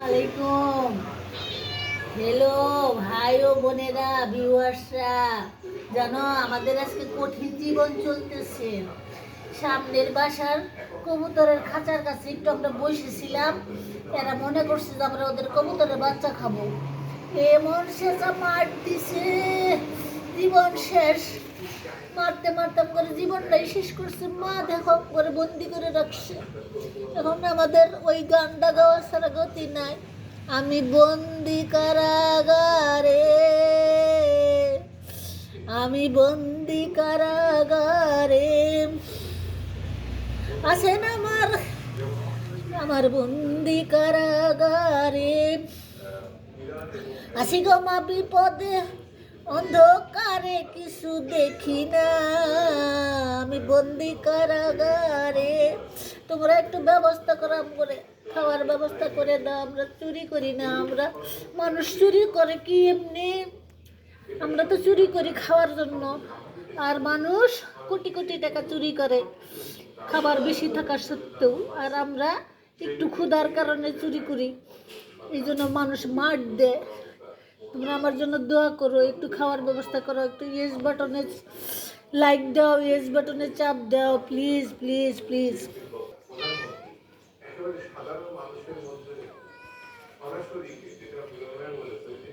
আলাইকুম। হ্যালো ভাই ও বোনেরা, ভিউয়ার্সরা, জানো আমাদের আজকে কঠিন জীবন চলতেছে। সামনের বাসার কবুতরের খাঁচার কাছে একটু আমরা বসেছিলাম। এরা মনে করছে যে আমরা ওদের কবুতরের বাচ্চা খাবো। এমন সেচা মার দিছে, জীবন শেষ। মারতে মারতাম করে জীবনটাই শেষ করছে। মা দেখো করে বন্দি করে রাখছে। এখন আমাদের ওই গানটা গাওয়া ছাড়া গতি নাই। আমি বন্দি কারাগারে, আমি বন্দি কারাগারে, আছেন আমার আমার বন্দি কারাগারে, আসি গো মা বিপদে, অন্ধকারে কিছু দেখি না, আমি বন্দি কারাগারে। তোমরা একটু ব্যবস্থা করো, করে খাওয়ার ব্যবস্থা করে দাও। আমরা চুরি করি না, আমরা মানুষ চুরি করে কি এমনি? আমরা তো চুরি করি খাওয়ার জন্য, আর মানুষ কোটি কোটি টাকা চুরি করে খাবার বেশি থাকা সত্ত্বেও, আর আমরা একটু ক্ষুধার কারণে চুরি করি। এই জন্য মানুষ মার দেয়। তোমরা আমার জন্য দোয়া করো, একটু খাওয়ার ব্যবস্থা করো, একটু ইয়েস বাটনে লাইক দাও, ইয়েস বাটনে চাপ দাও, প্লিজ প্লিজ প্লিজ। একেবারে সাধারণ মানুষের মধ্যে সরাসরি যেটা বলেছে যে